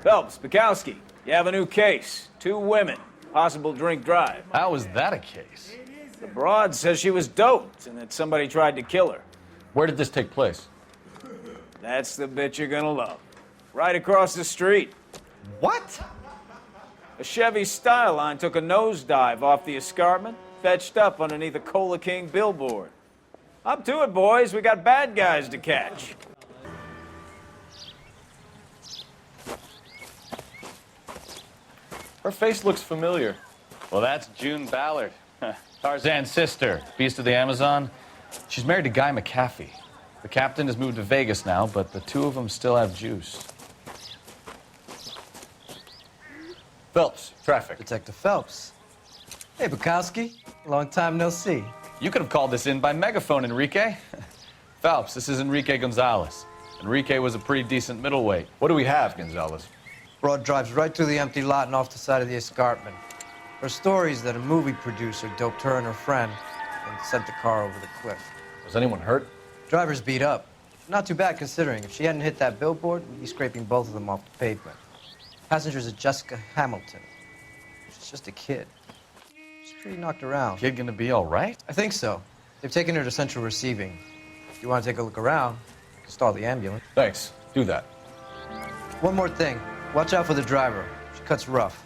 Phelps, Bukowski, you have a new case. 2 women, possible drink drive. How was that a case? The broad says she was doped and that somebody tried to kill her. Where did this take place? That's the bit you're gonna love. Right across the street. What? A Chevy Styline took a nosedive off the escarpment, fetched up underneath a Cola King billboard. Up to it, boys. We got bad guys to catch. Her face looks familiar. Well, that's June Ballard, Tarzan's sister, Beast of the Amazon. She's married to Guy McAfee. The captain has moved to Vegas now, but the 2 of them still have juice. Phelps, traffic. Detective Phelps. Hey, Bukowski. Long time no see. You could have called this in by megaphone, Enrique. Phelps, this is Enrique Gonzalez. Enrique was a pretty decent middleweight. What do we have, Gonzalez? Broad drives right through the empty lot and off the side of the escarpment. Her story is that a movie producer doped her and her friend and sent the car over the cliff. Was anyone hurt? Driver's beat up. Not too bad considering. If she hadn't hit that billboard, we'd be scraping both of them off the pavement. Passenger's a Jessica Hamilton. She's just a kid. She's pretty knocked around. Kid gonna be all right? I think so. They've taken her to central receiving. If you want to take a look around, you can stall the ambulance. Thanks. Do that. One more thing. Watch out for the driver. She cuts rough.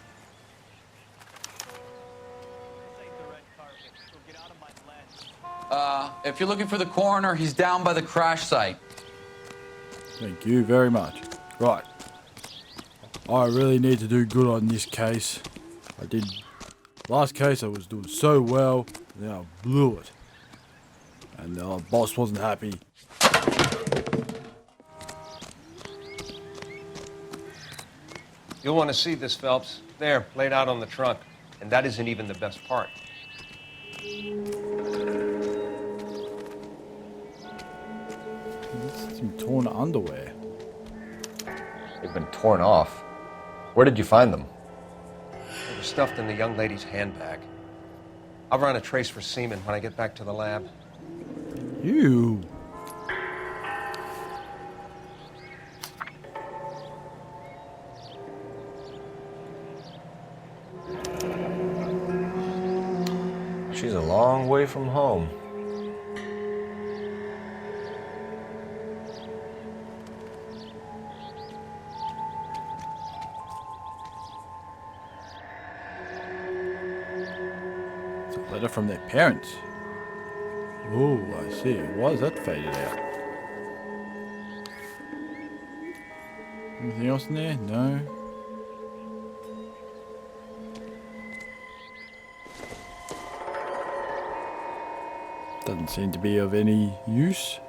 If you're looking for the coroner, he's down by the crash site. Thank you very much. Right. I really need to do good on this case. I did... Last case I was doing so well, then I blew it. And the boss wasn't happy. You'll want to see this, Phelps. There, laid out on the trunk. And that isn't even the best part. Some torn underwear. They've been torn off. Where did you find them? They were stuffed in the young lady's handbag. I'll run a trace for semen when I get back to the lab. Ew. She's a long way from home. It's a letter from their parents. Oh, I see. Why is that faded out? Anything else in there? No. Doesn't seem to be of any use.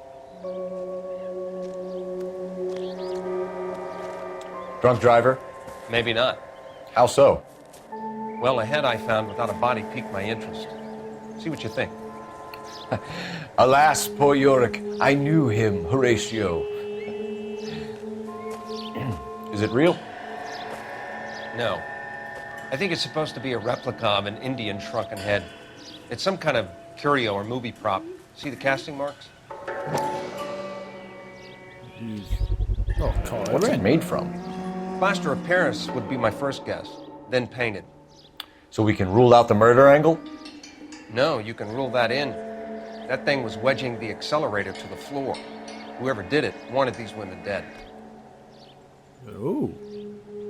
Drunk driver? Maybe not. How so? Well, a head I found without a body piqued my interest. See what you think. Alas, poor Yorick, I knew him, Horatio. Is it real? No. I think it's supposed to be a replica of an Indian shrunken head. It's some kind of curio or movie prop. See the casting marks? Jeez. Oh, Colin. What's it made from? Plaster of Paris would be my first guess, then painted. So we can rule out the murder angle? No, you can rule that in. That thing was wedging the accelerator to the floor. Whoever did it wanted these women dead. Oh.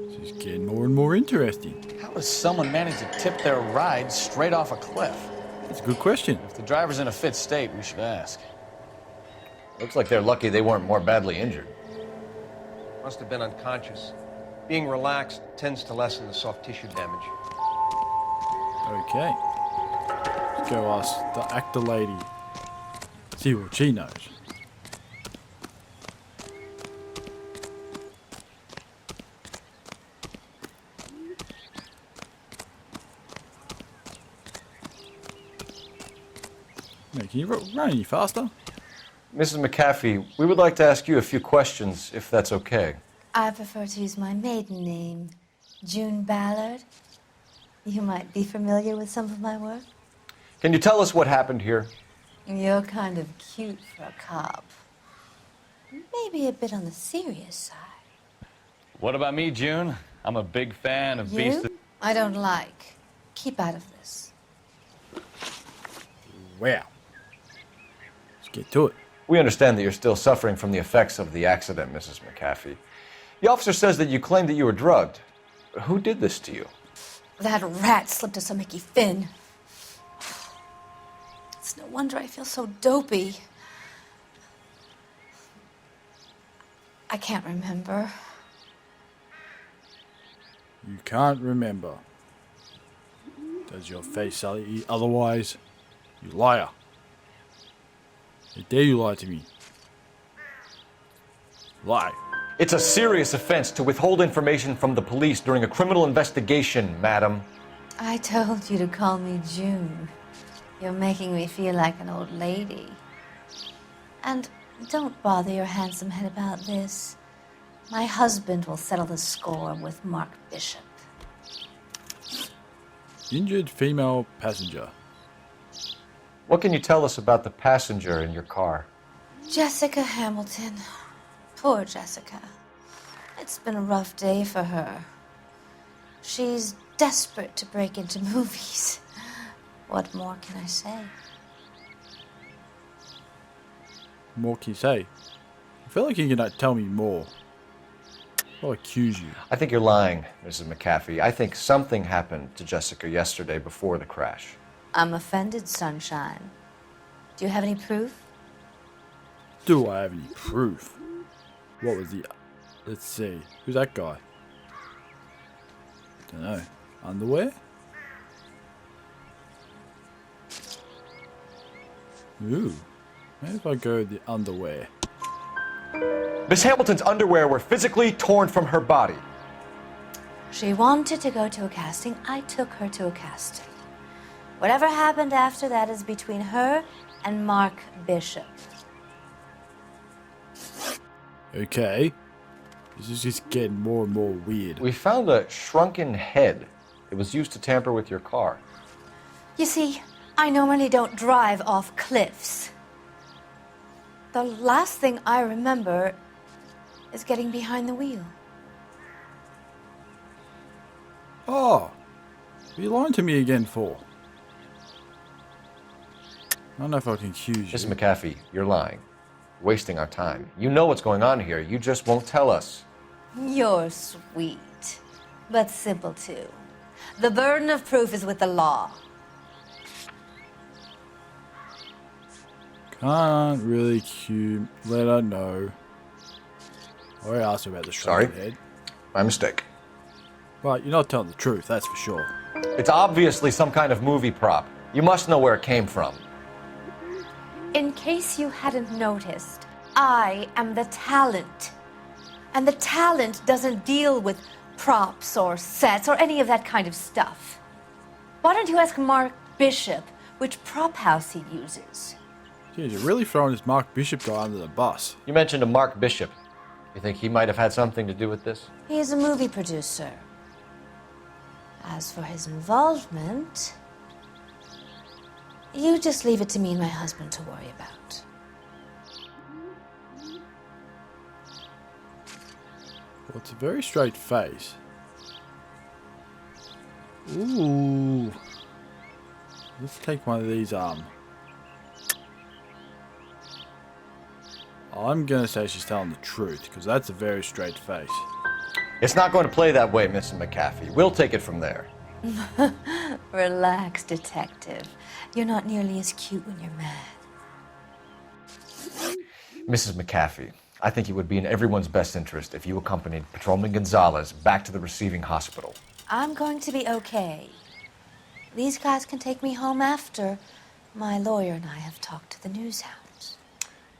This is getting more and more interesting. How does someone manage to tip their ride straight off a cliff? That's a good question. If the driver's in a fit state, we should ask. Looks like they're lucky they weren't more badly injured. Must have been unconscious. Being relaxed tends to lessen the soft tissue damage. Okay. Let's go ask the actor lady. See what she knows. Hey, can you run any faster? Mrs. McAfee, we would like to ask you a few questions, if that's okay. I prefer to use my maiden name, June Ballard. You might be familiar with some of my work. Can you tell us what happened here? You're kind of cute for a cop. Maybe a bit on the serious side. What about me, June? I'm a big fan of Beast. You? I don't like. Keep out of this. Wow. Let's get to it. We understand that you're still suffering from the effects of the accident, Mrs. McAfee. The officer says that you claimed that you were drugged. Who did this to you? That rat slipped us a Mickey Finn. It's no wonder I feel so dopey. I can't remember. You can't remember. Does your face say otherwise? You liar. How dare you lie to me? Lie. It's a serious offense to withhold information from the police during a criminal investigation, madam. I told you to call me June. You're making me feel like an old lady. And don't bother your handsome head about this. My husband will settle the score with Mark Bishop. Injured female passenger. What can you tell us about the passenger in your car? Jessica Hamilton. Poor Jessica. It's been a rough day for her. She's desperate to break into movies. What more can I say? More can you say? I feel like you can tell me more. I'll accuse you. I think you're lying, Mrs. McAfee. I think something happened to Jessica yesterday before the crash. I'm offended, Sunshine. Do you have any proof? Do I have any proof? What was the... Let's see. Who's that guy? Don't know. Underwear? Ooh. Maybe if I go with the underwear. Miss Hamilton's underwear were physically torn from her body. She wanted to go to a casting. I took her to a casting. Whatever happened after that is between her and Mark Bishop. Okay. This is just getting more and more weird. We found a shrunken head. It was used to tamper with your car. You see, I normally don't drive off cliffs. The last thing I remember is getting behind the wheel. Oh. What are you lying to me again for? I don't know if I can accuse you. Miss McAfee, you're lying. Wasting our time. You know what's going on here. You just won't tell us. You're sweet, but simple too. The burden of proof is with the law. Can't really let her know. I already asked her about the shrunken head. My mistake. Right, you're not telling the truth, that's for sure. It's obviously some kind of movie prop. You must know where it came from. In case you hadn't noticed, I am the talent. And the talent doesn't deal with props or sets or any of that kind of stuff. Why don't you ask Mark Bishop which prop house he uses? Geez, you're really throwing this Mark Bishop guy under the bus. You mentioned a Mark Bishop. You think he might have had something to do with this? He is a movie producer. As for his involvement, you just leave it to me and my husband to worry about. Well, it's a very straight face. Ooh. Let's take one of these, I'm gonna say she's telling the truth, because that's a very straight face. It's not going to play that way, Mrs. McAfee. We'll take it from there. Relax, detective. You're not nearly as cute when you're mad. Mrs. McAfee, I think it would be in everyone's best interest if you accompanied Patrolman Gonzalez back to the receiving hospital. I'm going to be okay. These guys can take me home after my lawyer and I have talked to the news house.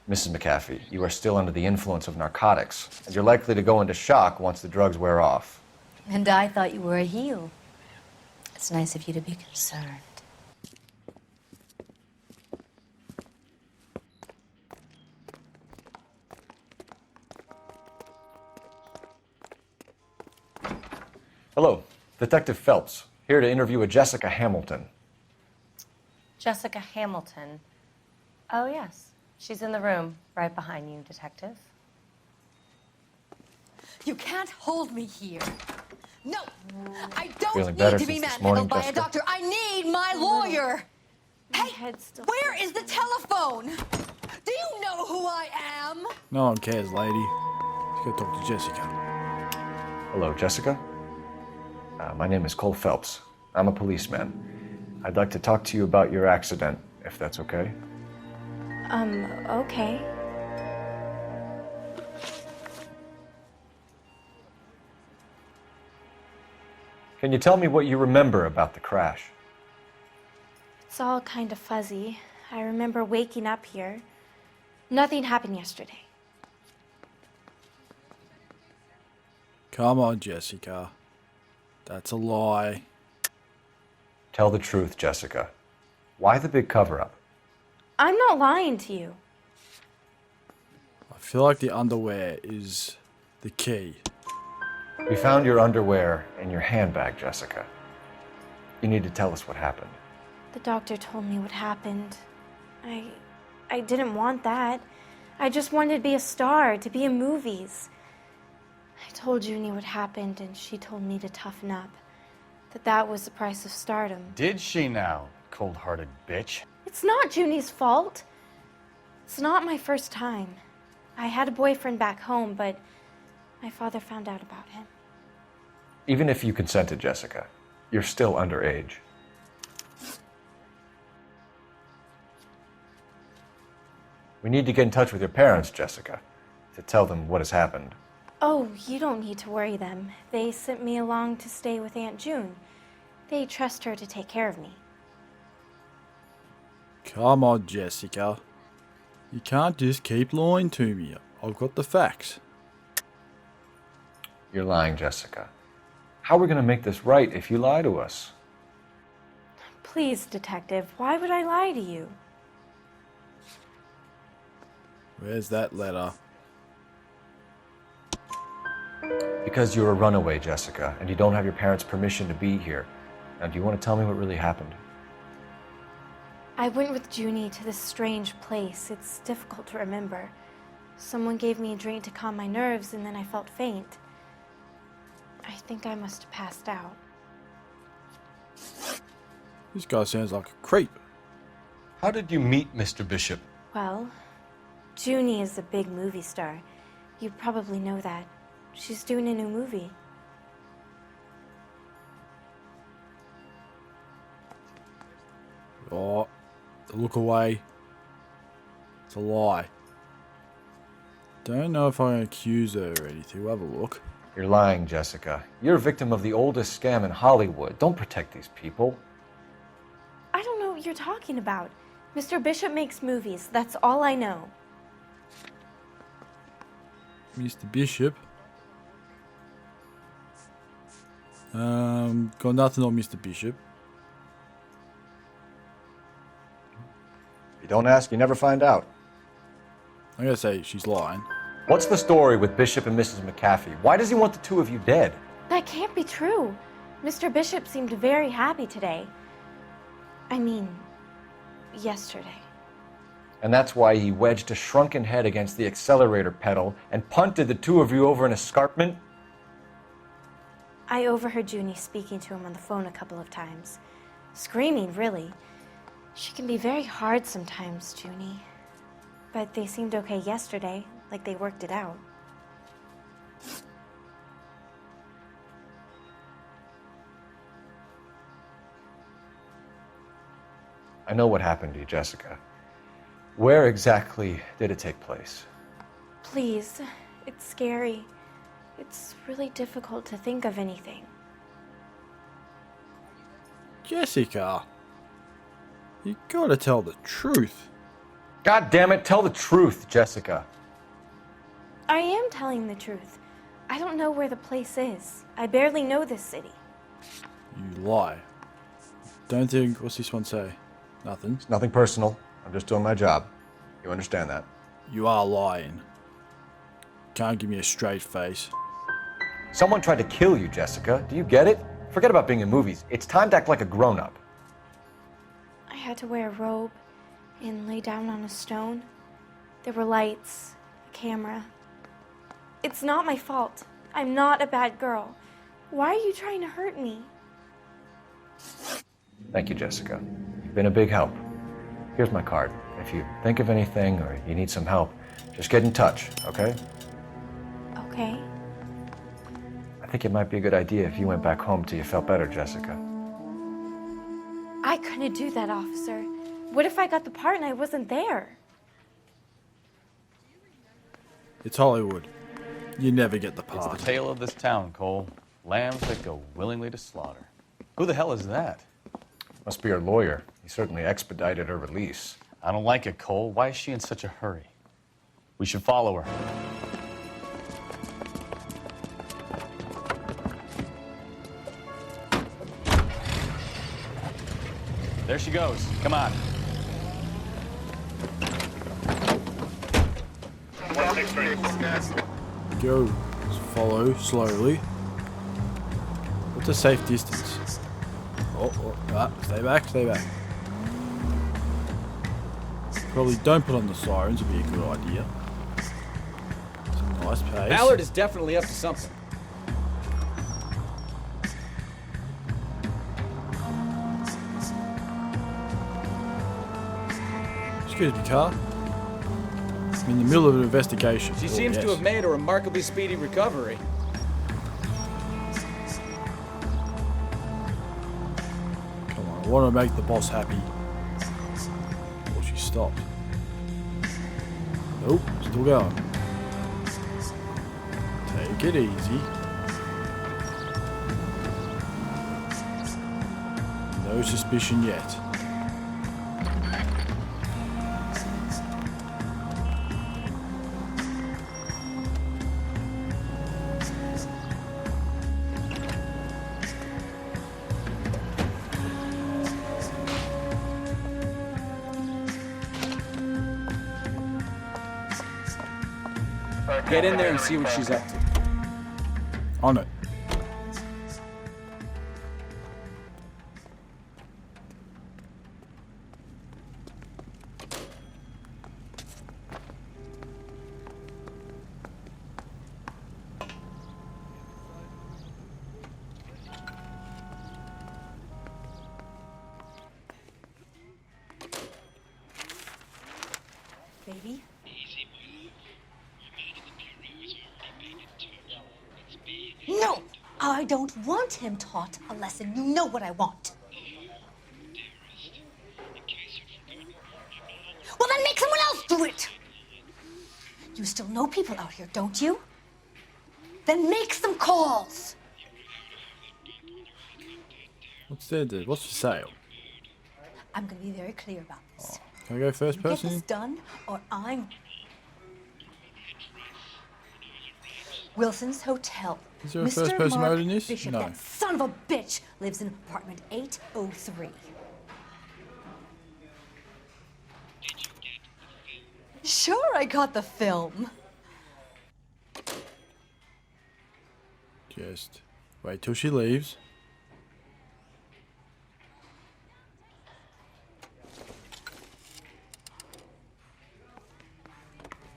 Mrs. McAfee, you are still under the influence of narcotics, and you're likely to go into shock once the drugs wear off. And I thought you were a heel. It's nice of you to be concerned. Hello, Detective Phelps, here to interview a Jessica Hamilton. Jessica Hamilton. Oh, yes. She's in the room right behind you, Detective. You can't hold me here. No, I don't Feeling need better to be since this morning, manhandled by a Jessica? doctor. I need my lawyer. My Hey, head's still where is the telephone? Do you know who I am? No one cares, lady. Let's go talk to Jessica. Hello, Jessica. My name is Cole Phelps. I'm a policeman. I'd like to talk to you about your accident, if that's okay. Okay. Can you tell me what you remember about the crash? It's all kind of fuzzy. I remember waking up here. Nothing happened yesterday. Come on, Jessica. That's a lie. Tell the truth, Jessica. Why the big cover-up? I'm not lying to you. I feel like the underwear is the key. We found your underwear in your handbag, Jessica. You need to tell us what happened. The doctor told me what happened. I didn't want that. I just wanted to be a star, to be in movies. I told Junie what happened, and she told me to toughen up. That was the price of stardom. Did she now, cold-hearted bitch? It's not Junie's fault. It's not my first time. I had a boyfriend back home, but my father found out about him. Even if you consented, Jessica, you're still underage. We need to get in touch with your parents, Jessica, to tell them what has happened. Oh, you don't need to worry them. They sent me along to stay with Aunt June. They trust her to take care of me. Come on, Jessica. You can't just keep lying to me. I've got the facts. You're lying, Jessica. How are we going to make this right if you lie to us? Please, Detective, why would I lie to you? Where's that letter? Because you're a runaway, Jessica, and you don't have your parents' permission to be here. Now, do you want to tell me what really happened? I went with Junie to this strange place. It's difficult to remember. Someone gave me a drink to calm my nerves, and then I felt faint. I think I must have passed out. This guy sounds like a creep. How did you meet Mr. Bishop? Well, Junie is a big movie star. You probably know that. She's doing a new movie. Oh, look away. It's a lie. Don't know if I can accuse her or anything. We'll have a look. You're lying, Jessica. You're a victim of the oldest scam in Hollywood. Don't protect these people. I don't know what you're talking about. Mr. Bishop makes movies. That's all I know. Mr. Bishop. Got nothing on Mr. Bishop. If you don't ask, you never find out. I'm gonna say she's lying. What's the story with Bishop and Mrs. McAfee? Why does he want the two of you dead? That can't be true. Mr. Bishop seemed very happy today. I mean, yesterday. And that's why he wedged a shrunken head against the accelerator pedal and punted the two of you over an escarpment? I overheard Junie speaking to him on the phone a couple of times. Screaming, really. She can be very hard sometimes, Junie. But they seemed okay yesterday, like they worked it out. I know what happened to you, Jessica. Where exactly did it take place? Please, it's scary. It's really difficult to think of anything. Jessica, you gotta tell the truth. God damn it, tell the truth, Jessica. I am telling the truth. I don't know where the place is. I barely know this city. You lie. Don't think, what's this one say? Nothing. It's nothing personal. I'm just doing my job. You understand that? You are lying. Can't give me a straight face. Someone tried to kill you, Jessica. Do you get it? Forget about being in movies. It's time to act like a grown-up. I had to wear a robe and lay down on a stone. There were lights, a camera. It's not my fault. I'm not a bad girl. Why are you trying to hurt me? Thank you, Jessica. You've been a big help. Here's my card. If you think of anything or you need some help, just get in touch, okay? Okay. I think it might be a good idea if you went back home till you felt better, Jessica. I couldn't do that, officer. What if I got the part and I wasn't there? It's Hollywood. You never get the It's part. the tale of this town, Cole. Lambs that go willingly to slaughter. Who the hell is that? Must be her lawyer. He certainly expedited her release. I don't like it, Cole. Why is she in such a hurry? We should follow her. There she goes. Come on. Go. Follow slowly. What's a safe distance? Stay back, stay back. Probably don't put on the sirens, would be a good idea. Some nice pace. Ballard is definitely up to something. Excuse me, car. I'm in the middle of an investigation. She seems to have made a remarkably speedy recovery. Come on, I want to make the boss happy. Or she stopped. Nope, still going. Take it easy. No suspicion yet. Get in there and see what she's up to. On it. Baby? No! I don't want him taught a lesson. You know what I want. Well, then make someone else do it! You still know people out here, don't you? Then make some calls! What's there? What's for sale? I'm gonna be very clear about this. Can I go first You get this person? done, or I'm... Wilson's Hotel. Is there a first-person Mark mode in this? Bishop, No. that son of a bitch, lives in apartment 803. Sure, I got the film. Just wait till she leaves.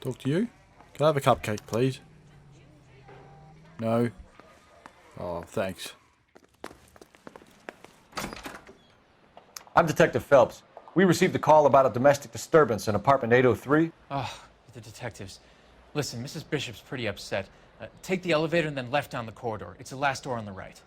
Talk to you. Can I have a cupcake, please? No. Oh, thanks. I'm Detective Phelps. We received a call about a domestic disturbance in apartment 803. Oh, the detectives. Listen, Mrs. Bishop's pretty upset. Take the elevator and then left down the corridor. It's the last door on the right.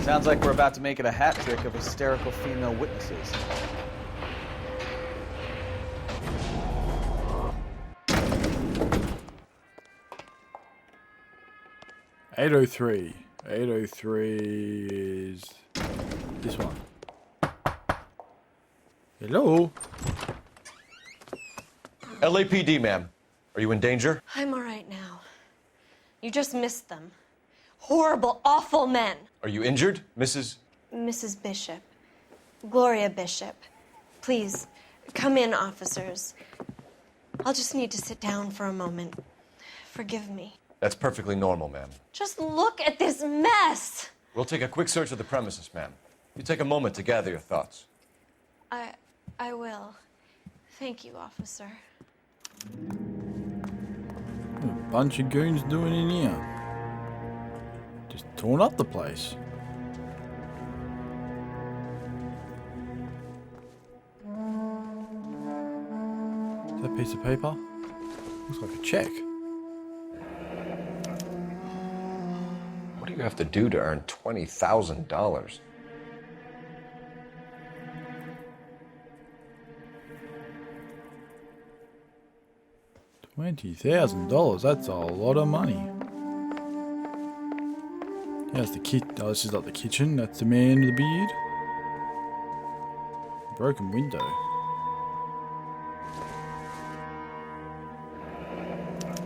Sounds like we're about to make it a hat trick of hysterical female witnesses. .803. 803 is this one. Hello? LAPD, ma'am. Are you in danger? I'm all right now. You just missed them. Horrible, awful men. Are you injured, Mrs.? Mrs. Bishop. Gloria Bishop. Please, come in, officers. I'll just need to sit down for a moment. Forgive me. That's perfectly normal, ma'am. Just look at this mess. We'll take a quick search of the premises, ma'am. You take a moment to gather your thoughts. I will. Thank you, officer. What a bunch of goons doing in here? Just torn up the place. Is that a piece of paper? Looks like a check. What do you have to do to earn $20,000? $20,000, that's a lot of money. Here's the oh, this is not the kitchen, that's the man with the beard. Broken window.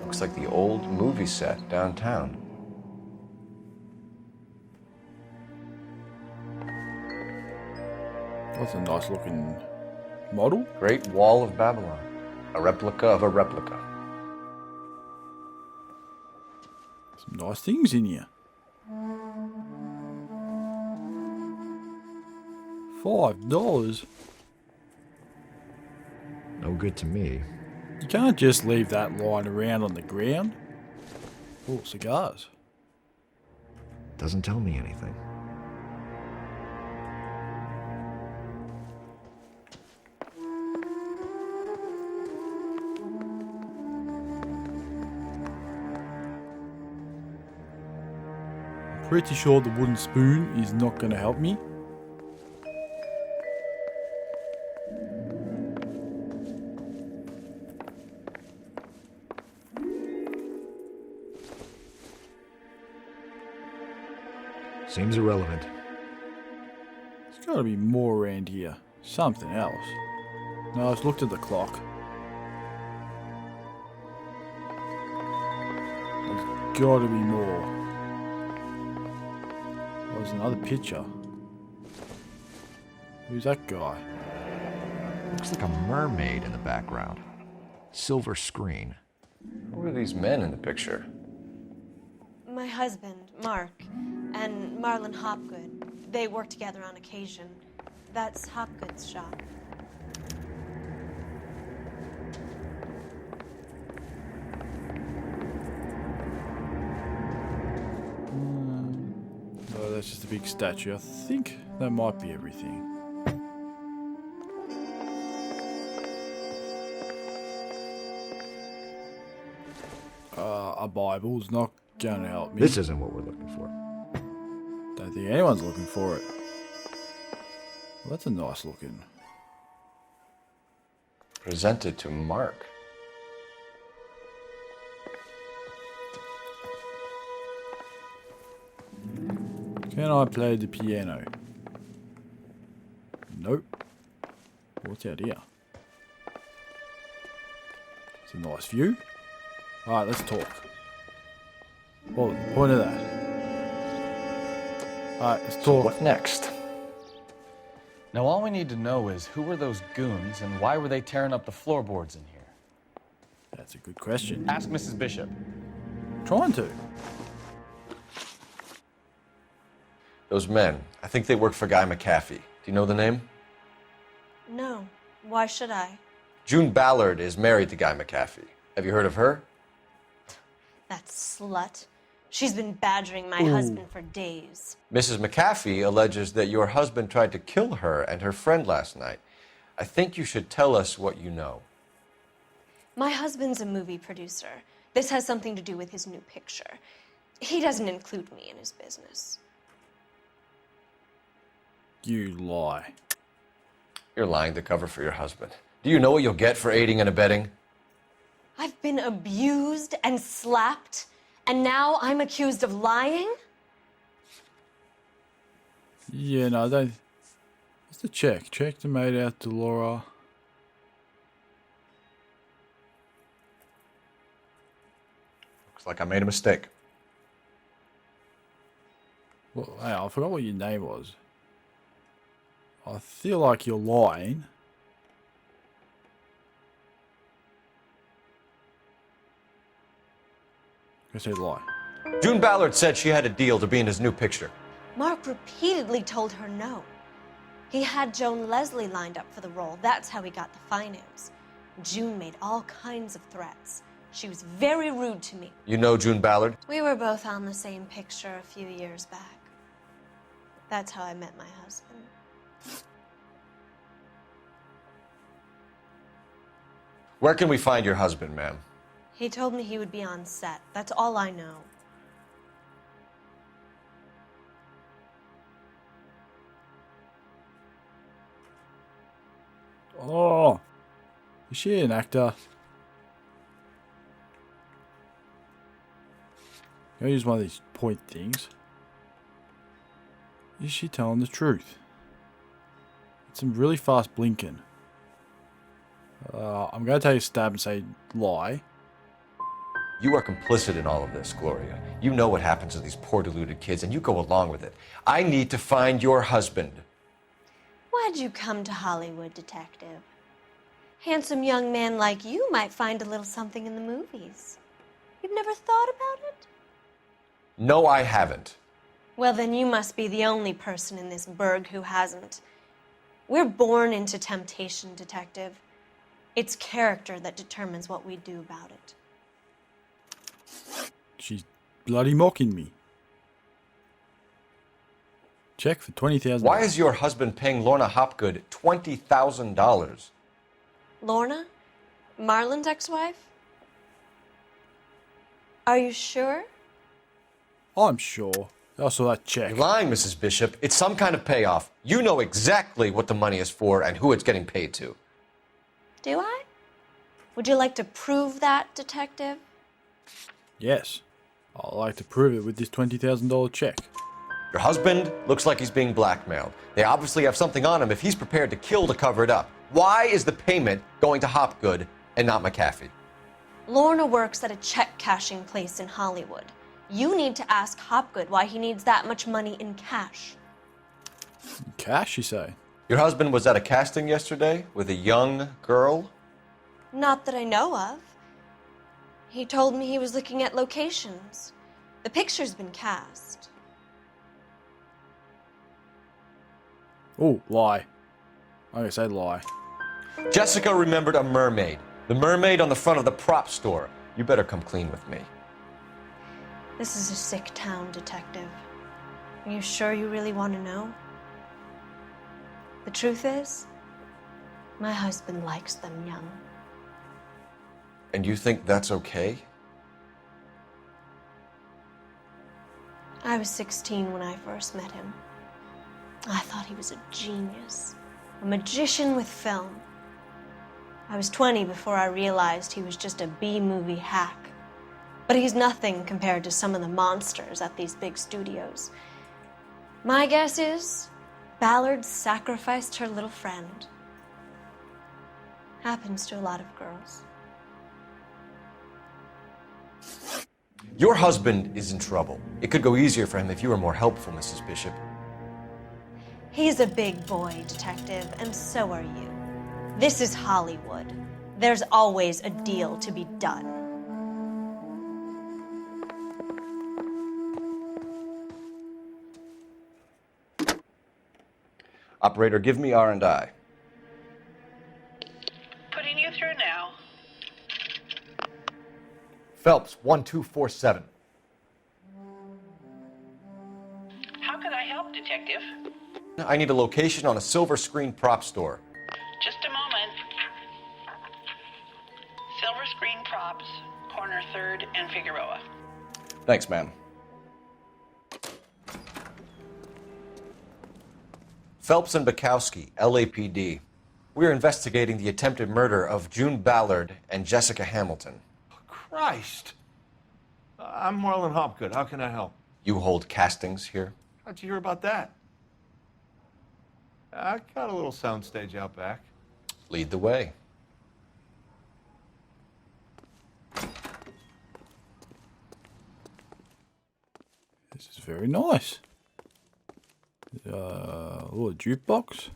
Looks like the old movie set downtown. That's a nice looking model. Great Wall of Babylon. A replica of a replica. Some nice things in here. $5. No good to me. You can't just leave that lying around on the ground. Oh, cigars. Doesn't tell me anything. Pretty sure the wooden spoon is not going to help me. Seems irrelevant. There's got to be more around here. Something else. No, I just looked at the clock. There's got to be more. There's another picture. Who's that guy? Looks like a mermaid in the background. Silver screen. Who are these men in the picture? My husband, Mark, and Marlon Hopgood. They work together on occasion. That's Hopgood's shop. Oh, that's just a big statue. I think that might be everything. A Bible's not going to help me. This isn't what we're looking for. Don't think anyone's looking for it. Well, that's a nice looking. Presented to Mark. Can I play the piano? Nope. What's out here? It's a nice view. Alright, let's talk. What was the point of that? Alright, let's talk. So what next? Now all we need to know is who were those goons and why were they tearing up the floorboards in here? That's a good question. Ask Mrs. Bishop. Trying to. Those men, I think they work for Guy McAfee. Do you know the name? No. Why should I? June Ballard is married to Guy McAfee. Have you heard of her? That slut. She's been badgering my husband for days. Mrs. McAfee alleges that your husband tried to kill her and her friend last night. I think you should tell us what you know. My husband's a movie producer. This has something to do with his new picture. He doesn't include me in his business. You lie. You're lying to cover for your husband. Do you know what you'll get for aiding and abetting? I've been abused and slapped, and now I'm accused of lying? Yeah, no, don't. What's the check? Check to made out to Laura. Looks like I made a mistake. Well, hang on, I forgot what your name was. I feel like you're lying. I say lie. June Ballard said she had a deal to be in his new picture. Mark repeatedly told her no. He had Joan Leslie lined up for the role. That's how he got the finance. June made all kinds of threats. She was very rude to me. You know June Ballard? We were both on the same picture a few years back. That's how I met my husband. Where can we find your husband, ma'am? He told me he would be on set. That's all I know. Oh, is she an actor? Can I use one of these point things? Is she telling the truth? It's some really fast blinking. I'm going to take a stab and say lie. You are complicit in all of this, Gloria. You know what happens to these poor deluded kids, and you go along with it. I need to find your husband. Why'd you come to Hollywood, detective? Handsome young man like you might find a little something in the movies. You've never thought about it? No, I haven't. Well, then you must be the only person in this burg who hasn't. We're born into temptation, detective. It's character that determines what we do about it. She's bloody mocking me. Check for $20,000. Why is your husband paying Lorna Hopgood $20,000? Lorna? Marlon's ex-wife? Are you sure? I'm sure. I saw that check. You're lying, Mrs. Bishop. It's some kind of payoff. You know exactly what the money is for and who it's getting paid to. Do I? Would you like to prove that, detective? Yes. I'd like to prove it with this $20,000 check. Your husband looks like he's being blackmailed. They obviously have something on him if he's prepared to kill to cover it up. Why is the payment going to Hopgood and not McAfee? Lorna works at a check-cashing place in Hollywood. You need to ask Hopgood why he needs that much money in cash. Cash, you say? Your husband was at a casting yesterday with a young girl? Not that I know of. He told me he was looking at locations. The picture's been cast. Oh, lie. I'm going to say lie. Jessica remembered a mermaid. The mermaid on the front of the prop store. You better come clean with me. This is a sick town, detective. Are you sure you really want to know? The truth is, my husband likes them young. And you think that's okay? I was 16 when I first met him. I thought he was a genius, a magician with film. I was 20 before I realized he was just a B-movie hack. But he's nothing compared to some of the monsters at these big studios. My guess is Ballard sacrificed her little friend. Happens to a lot of girls. Your husband is in trouble. It could go easier for him if you were more helpful, Mrs. Bishop. He's a big boy, detective, and so are you. This is Hollywood. There's always a deal to be done. Operator, give me R&I. Putting you through now. Phelps, 1247. How can I help, Detective? I need a location on a silver screen prop store. Just a moment. Silver Screen Props, corner 3rd and Figueroa. Thanks, ma'am. Phelps and Bukowski, LAPD. We're investigating the attempted murder of June Ballard and Jessica Hamilton. Christ. I'm Marlon Hopgood. How can I help? You hold castings here? How'd you hear about that? I got a little soundstage out back. Lead the way. This is very nice. Little jukebox.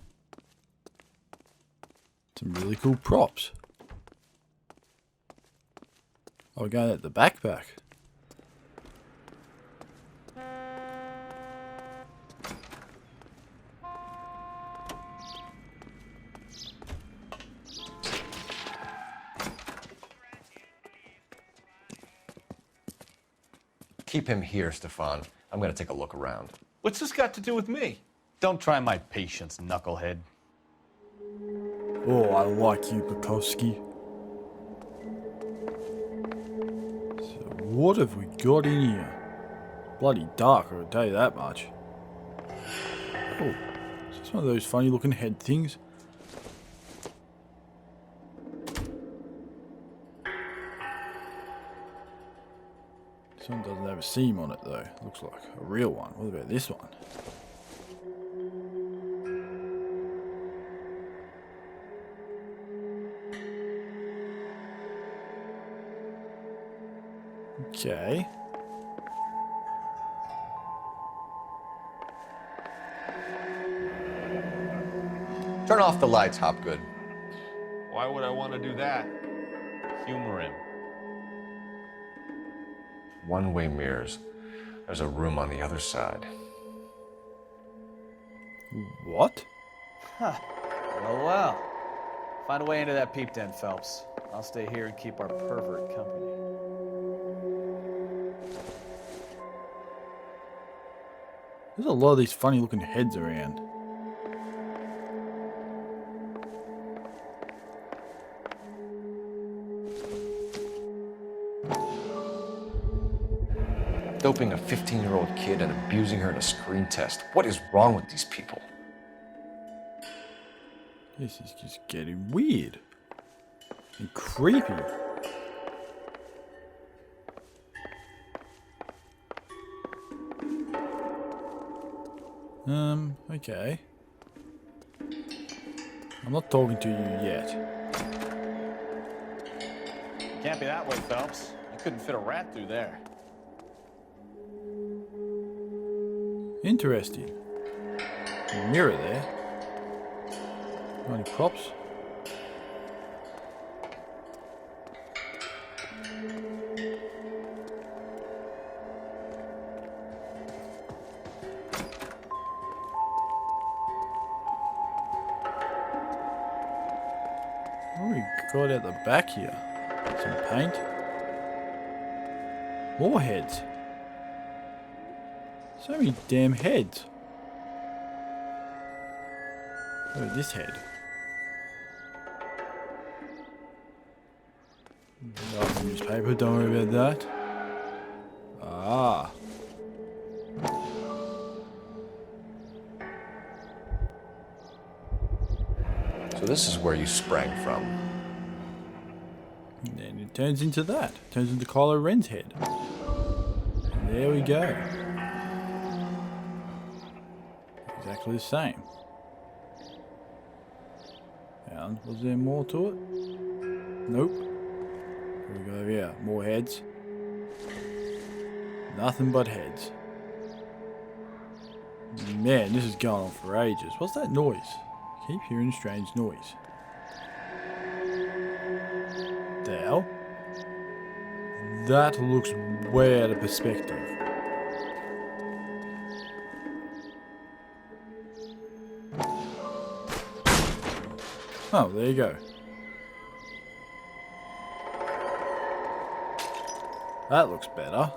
Some really cool props. Oh, we're going at the backpack. Keep him here, Stefan. I'm gonna take a look around. What's this got to do with me? Don't try my patience, knucklehead. Oh, I like you, Bukowski. So, what have we got in here? Bloody dark, I'll tell you that much. Oh, is this one of those funny looking head things? This one doesn't have a seam on it though. Looks like a real one. What about this one? Okay. Turn off the lights, Hopgood. Why would I want to do that? Humor him. One-way mirrors. There's a room on the other side. What? Huh. Well. Find a way into that peep den, Phelps. I'll stay here and keep our pervert company. There's a lot of these funny looking heads around. Doping a 15-year-old kid and abusing her in a screen test. What is wrong with these people? This is just getting weird. And creepy. Okay. I'm not talking to you yet. Can't be that way, Phelps. You couldn't fit a rat through there. Interesting. A mirror there. Got any props? What do we got at the back here? Some paint. More heads. So many damn heads. Look at this head. Another newspaper, don't worry about that. Ah. So this is where you sprang from. And then it turns into that. Turns into Kylo Ren's head. And there we go. Exactly the same. And was there more to it? Nope. Here we go over here. More heads. Nothing but heads. Man, this is going on for ages. What's that noise? Keep hearing a strange noise. The hell? That looks way out of perspective. Oh, there you go. That looks better.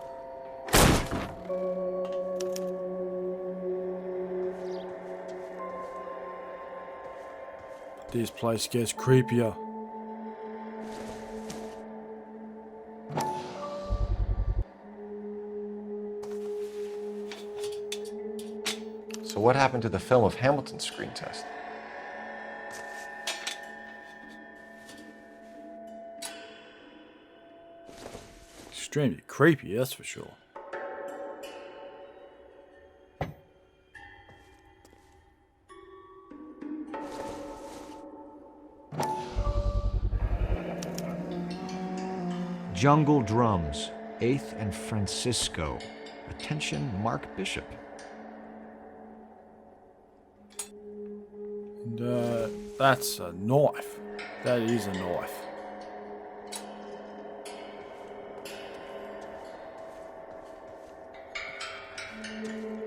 This place gets creepier. So what happened to the film of Hamilton's screen test? Extremely creepy, that's for sure. Jungle Drums, 8th and Francisco. Attention, Mark Bishop. And, that's a knife. That is a knife.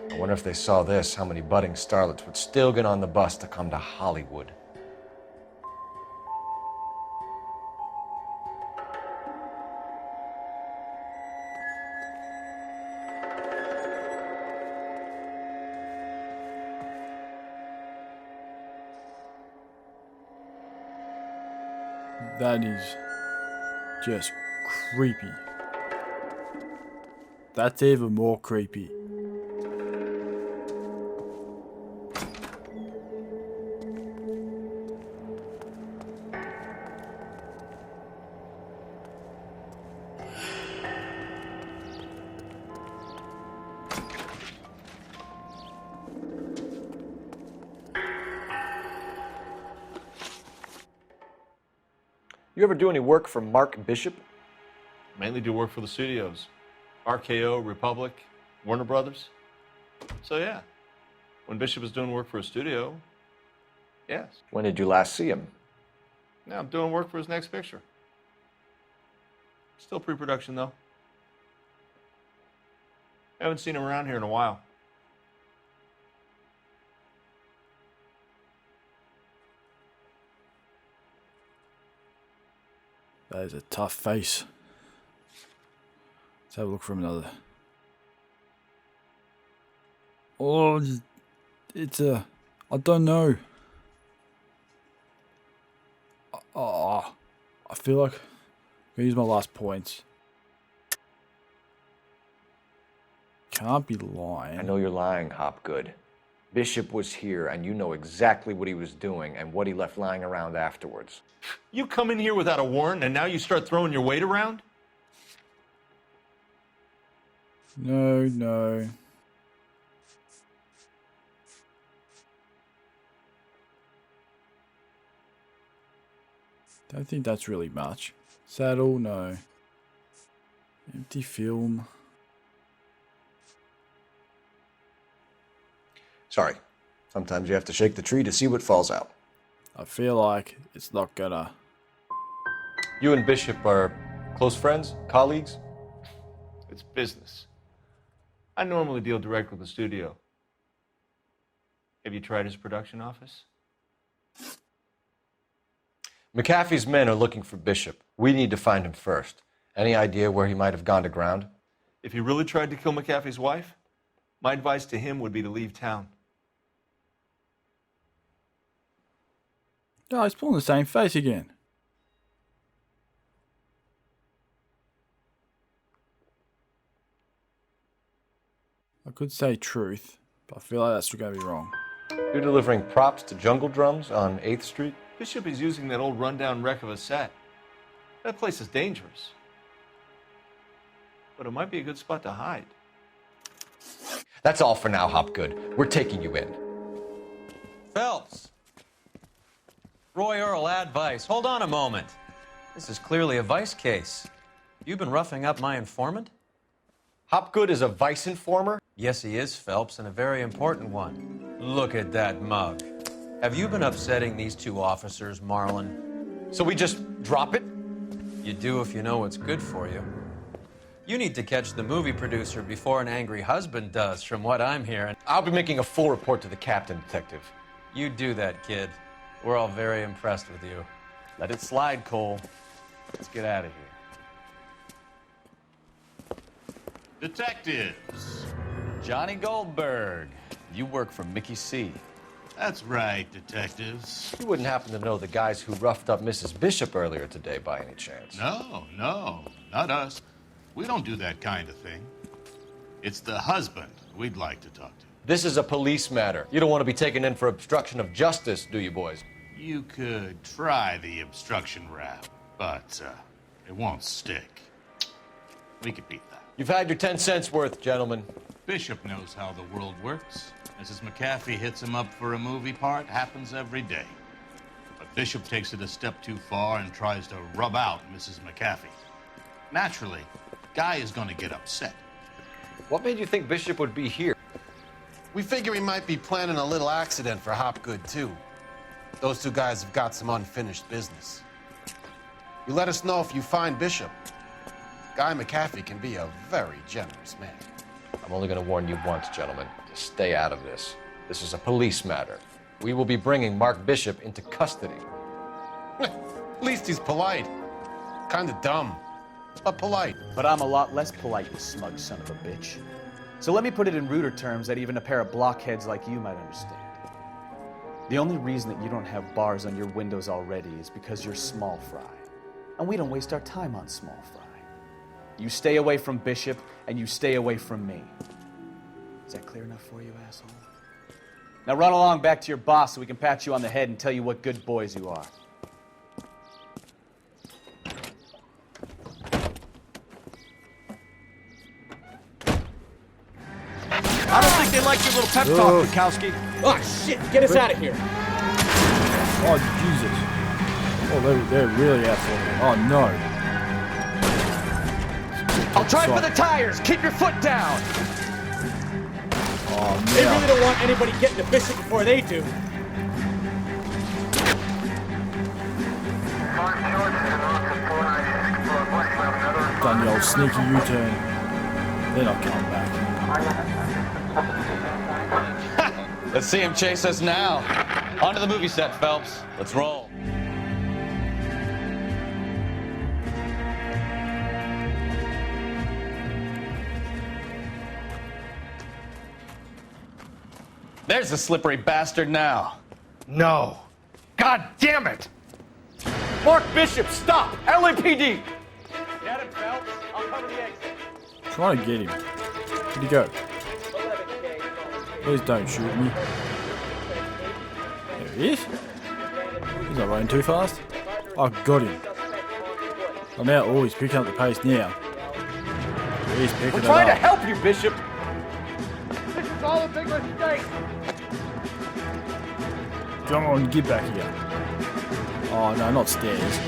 I wonder if they saw this, how many budding starlets would still get on the bus to come to Hollywood. That is just creepy. That's even more creepy. You ever do any work for Mark Bishop? Mainly do work for the studios. RKO, Republic, Warner Brothers. So yeah, when Bishop was doing work for a studio, yes. When did you last see him? Now I'm doing work for his next picture. Still pre-production though. Haven't seen him around here in a while. That is a tough face. Let's have a look for another. Oh, it's a... I don't know. Oh, I feel like I'm gonna use my last points. Can't be lying. I know you're lying, Hopgood. Bishop was here, and you know exactly what he was doing and what he left lying around afterwards. You come in here without a warrant, and now you start throwing your weight around? No. Don't think that's really much. Saddle, no. Empty film. Sorry. Sometimes you have to shake the tree to see what falls out. I feel like it's not gonna... You and Bishop are close friends? Colleagues? It's business. I normally deal direct with the studio. Have you tried his production office? McAfee's men are looking for Bishop. We need to find him first. Any idea where he might have gone to ground? If he really tried to kill McAfee's wife, my advice to him would be to leave town. Oh, he's pulling the same face again. I could say truth, but I feel like that's going to be wrong. You're delivering props to Jungle Drums on 8th Street? Bishop is using that old rundown wreck of a set. That place is dangerous. But it might be a good spot to hide. That's all for now, Hopgood. We're taking you in. Phelps! Roy Earl, advice. Hold on a moment. This is clearly a vice case. You've been roughing up my informant? Hopgood is a vice informer? Yes, he is, Phelps, and a very important one. Look at that mug. Have you been upsetting these two officers, Marlin? So we just drop it? You do if you know what's good for you. You need to catch the movie producer before an angry husband does, from what I'm hearing. I'll be making a full report to the captain, Detective. You do that, kid. We're all very impressed with you. Let it slide, Cole. Let's get out of here. Detectives. Johnny Goldberg. You work for Mickey C. That's right, detectives. You wouldn't happen to know the guys who roughed up Mrs. Bishop earlier today by any chance? No, not us. We don't do that kind of thing. It's the husband we'd like to talk to. This is a police matter. You don't want to be taken in for obstruction of justice, do you, boys? You could try the obstruction rap, but it won't stick. We could beat that. You've had your 10 cents worth, gentlemen. Bishop knows how the world works. Mrs. McAfee hits him up for a movie part, happens every day. But Bishop takes it a step too far and tries to rub out Mrs. McAfee. Naturally, Guy is going to get upset. What made you think Bishop would be here? We figure he might be planning a little accident for Hopgood, too. Those two guys have got some unfinished business. You let us know if you find Bishop. Guy McAfee can be a very generous man. I'm only going to warn you once, gentlemen. To stay out of this. This is a police matter. We will be bringing Mark Bishop into custody. At least he's polite. Kind of dumb, but polite. But I'm a lot less polite, you smug son of a bitch. So let me put it in ruder terms that even a pair of blockheads like you might understand. The only reason that you don't have bars on your windows already is because you're small fry. and we don't waste our time on small fry. You stay away from Bishop, and you stay away from me. Is that clear enough for you, asshole? Now run along back to your boss so we can pat you on the head and tell you what good boys you are. I don't think they like your little pep talk, Bukowski. Oh, shit! Get us out of here! Oh, Jesus. Oh, they're really out for me. Oh, no. I'll try for the tires! Keep your foot down! Oh, They man. really don't want anybody getting to Bishop before they do. Done the old sneaky U-turn. Then I'll come back. Let's see him chase us now. Onto the movie set, Phelps. Let's roll. There's the slippery bastard now. No. God damn it! Mark Bishop, stop! LAPD! Get him, Phelps. I'll cover the exit. Trying to get him. Where'd he go? Please don't shoot me. There he is. He's not running too fast. I got him. Oh, now, oh, he's picking up the pace now. He's picking We're it trying to up. help you, Bishop. This is all a big mistake! Come on, get back here. Oh, no, not stairs.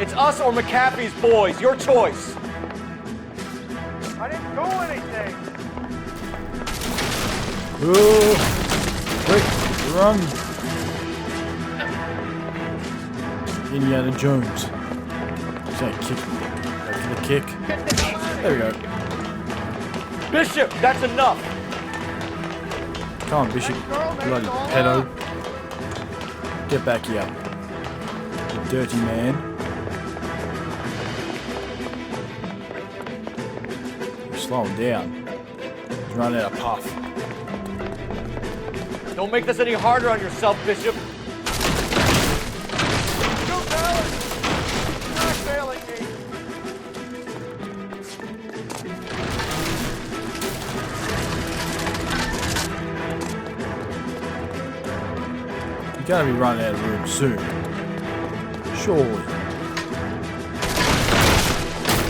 It's us or McAfee's boys. Your choice. I didn't do anything! Oh, quick, run. Indiana Jones. He's gonna kick me. Go for the kick. There we go. Bishop, that's enough. Come on, Bishop. Bloody pedo. Get back here. You dirty man. Slow him down. He's running out of puff. Don't make this any harder on yourself, Bishop. You're gonna be running out of room soon. Surely.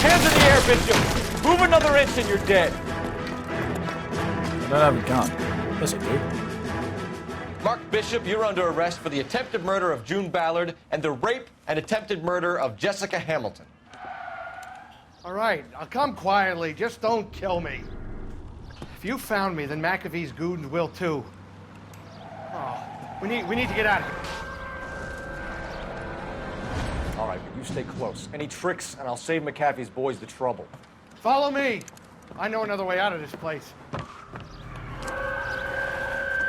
Hands in the air, Bishop. Move another inch and you're dead. I don't have a gun. Yes, I do. Mark Bishop, you're under arrest for the attempted murder of June Ballard and the rape and attempted murder of Jessica Hamilton. All right, I'll come quietly. Just don't kill me. If you found me, then McAfee's goons will too. Oh, we need to get out of here. All right, but you stay close. Any tricks, and I'll save McAfee's boys the trouble. Follow me. I know another way out of this place.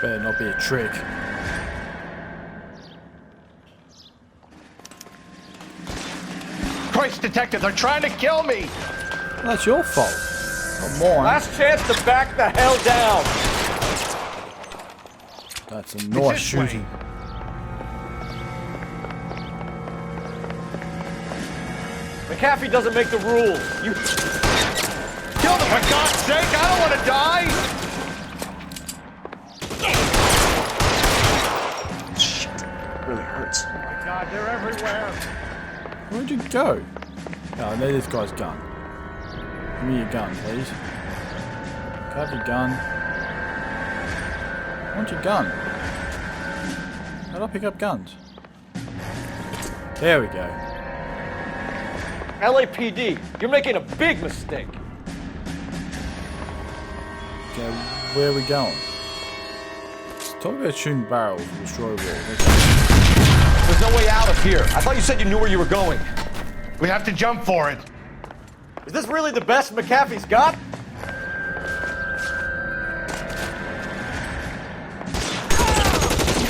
Better not be a trick. Christ, detective, they're trying to kill me. That's your fault. Not mine. Last chance to back the hell down. That's a nice shooting. McAfee doesn't make the rules. You kill them, for God's sake! I don't want to die. Shit, really hurts. Oh my God, they're everywhere. Where'd you go? Oh, there's this guy's gun. Give me your gun, please. Have your gun. I want your gun. How do I pick up guns? There we go. LAPD, you're making a big mistake. Okay, where are we going? Let's talk about shooting barrels and destroy walls. There's no way out of here. I thought you said you knew where you were going. We have to jump for it. Is this really the best McAfee's got?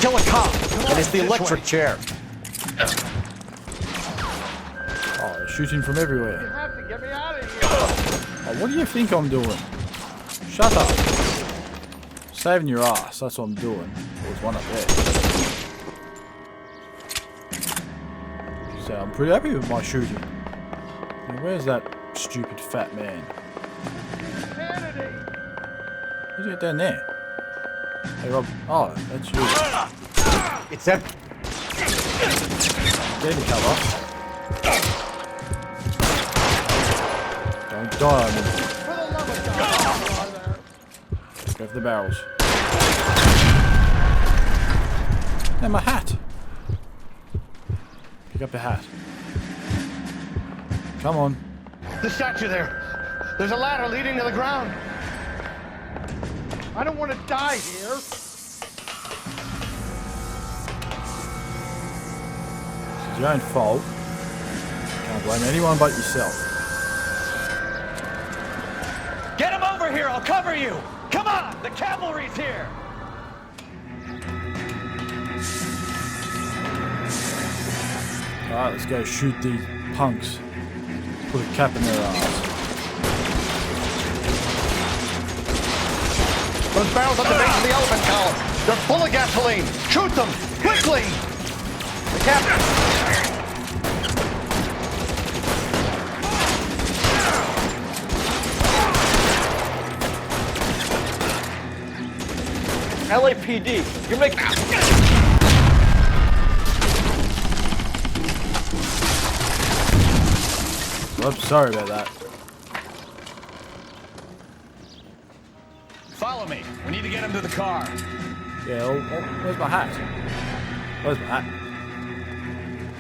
kill a cop, and it's the electric chair. Oh, they're shooting from everywhere. You have to get me out of here. Oh, what do you think I'm doing? Shut up. Saving your ass, that's what I'm doing. There's one up there. So I'm pretty happy with my shooting. Now, where's that stupid fat man? Where'd you get down there? Hey Rob, oh, that's you. It's empty. Get in cover. Don't die on me. Go for the barrels. And my hat. Pick up the hat. Come on. The statue there. There's a ladder leading to the ground. I don't want to die here. It's your own fault. Can't blame anyone but yourself. Get him over here, I'll cover you! Come on, the cavalry's here! Alright, let's go shoot these punks. Put a cap in their ass. Those barrels at the base of the elephant column. They're full of gasoline. Shoot them, quickly! The captain. LAPD, you're making... Oops, sorry about that. Follow me. We need to get him to the car. Yeah, where's my hat? Where's my hat?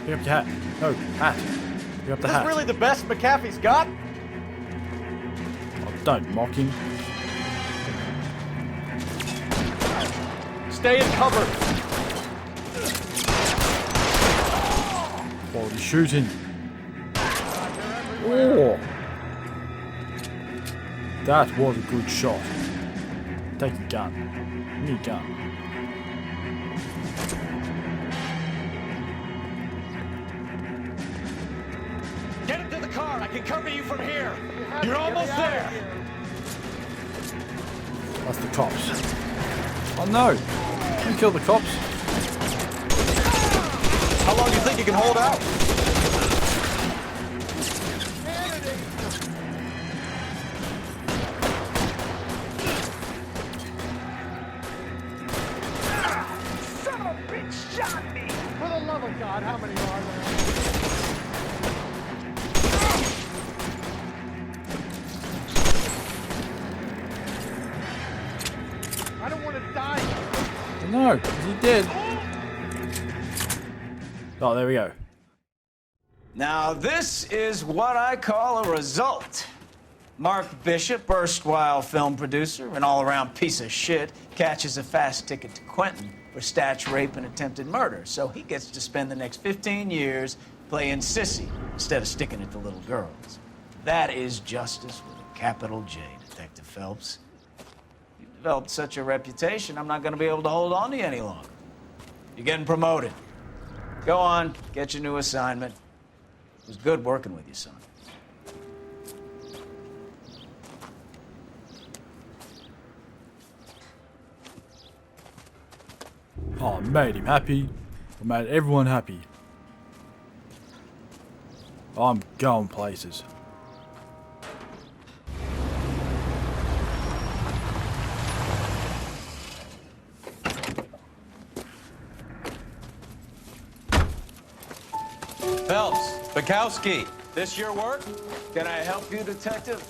Pick up your hat. No, hat. Pick up the Is hat. this really the best McAfee's got? Oh, don't mock him. Stay in cover. Quality shooting. Oh, that was a good shot. Take your gun. Give me your gun. Get him to the car. I can cover you from here. You're almost there. That's the cops. Oh no! Don't kill the cops. How long do you think you can hold out? Son of a bitch shot me! For the love of God, how many are there? I don't want to die. No, is he dead? Oh, there we go. Now, this is what I call a result. Mark Bishop, erstwhile film producer and all-around piece of shit, catches a fast ticket to Quentin for statch rape and attempted murder. So he gets to spend the next 15 years playing sissy instead of sticking it to little girls. That is justice with a capital J, Detective Phelps. You've developed such a reputation, I'm not going to be able to hold on to you any longer. You're getting promoted. Go on, get your new assignment. It was good working with you, son. Oh, I made him happy. I made everyone happy. I'm going places. Phelps, Bukowski. This your work? Can I help you, Detective?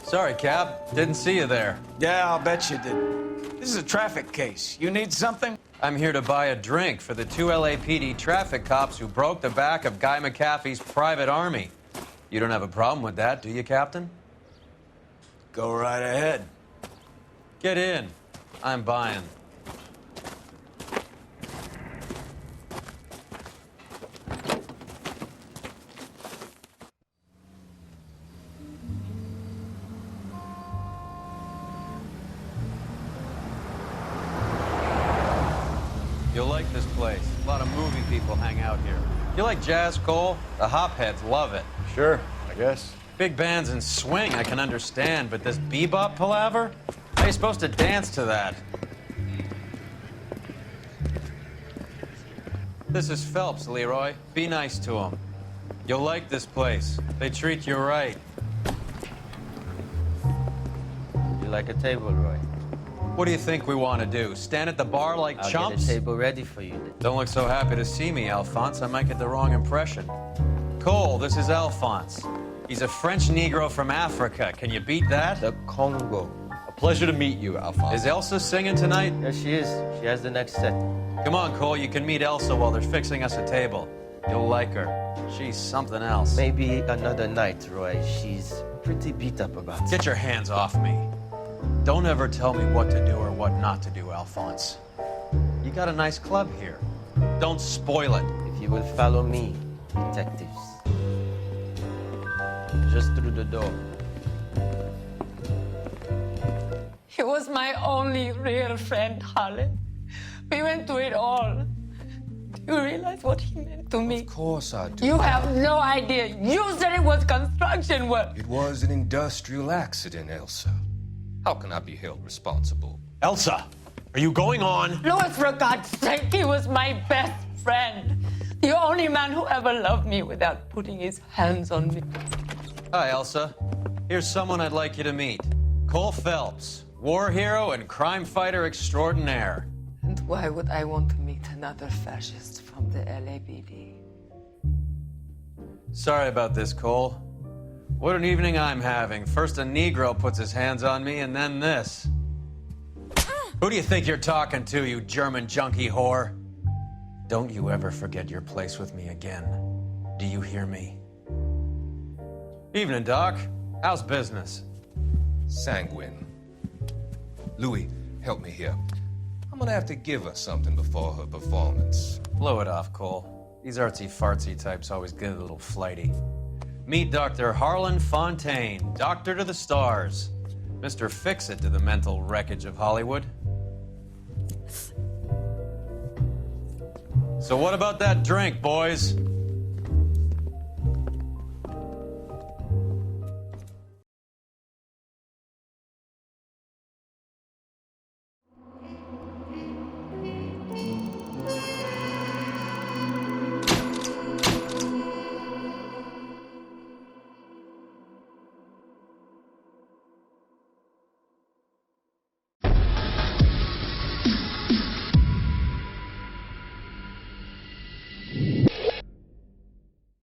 Sorry, Cap. Didn't see you there. Yeah, I'll bet you did. This is a traffic case. You need something? I'm here to buy a drink for the 2 LAPD traffic cops who broke the back of Guy McAfee's private army. You don't have a problem with that, do you, Captain? Go right ahead. Get in. I'm buying. You'll like this place. A lot of movie people hang out here. You like jazz, Cole? The hopheads love it. Sure, I guess. Big bands and swing, I can understand, but this bebop palaver? How are you supposed to dance to that? This is Phelps, Leroy. Be nice to him. You'll like this place. They treat you right. You like a table, Roy? What do you think we want to do? Stand at the bar like I'll chumps? get a table ready for you then. Don't look so happy to see me, Alphonse. I might get the wrong impression. Cole, this is Alphonse. He's a French Negro from Africa. Can you beat that? The Congo. A pleasure to meet you, Alphonse. Is Elsa singing tonight? Yes, she is. She has the next set. Come on, Cole. You can meet Elsa while they're fixing us a table. You'll like her. She's something else. Maybe another night, Roy. She's pretty beat up about it. Get your hands off me. Don't ever tell me what to do or what not to do, Alphonse. You got a nice club here. Don't spoil it. If you will follow me, detectives. Just through the door. He was my only real friend, Harlan. We went through it all. Do you realize what he meant to me? Of course I do. You have no idea. You said it was construction work. It was an industrial accident, Elsa. How can I be held responsible? Elsa, are you going on? Louis, for God's sake, he was my best friend. The only man who ever loved me without putting his hands on me. Hi, Elsa. Here's someone I'd like you to meet. Cole Phelps, war hero and crime fighter extraordinaire. And why would I want to meet another fascist from the LAPD? Sorry about this, Cole. What an evening I'm having. First a Negro puts his hands on me, and then this. Who do you think you're talking to, you German junkie whore? Don't you ever forget your place with me again. Do you hear me? Evening, Doc. How's business? Sanguine. Louis, help me here. I'm gonna have to give her something before her performance. Blow it off, Cole. These artsy-fartsy types always get a little flighty. Meet Dr. Harlan Fontaine, doctor to the stars. Mr. Fix-It to the mental wreckage of Hollywood. So what about that drink, boys?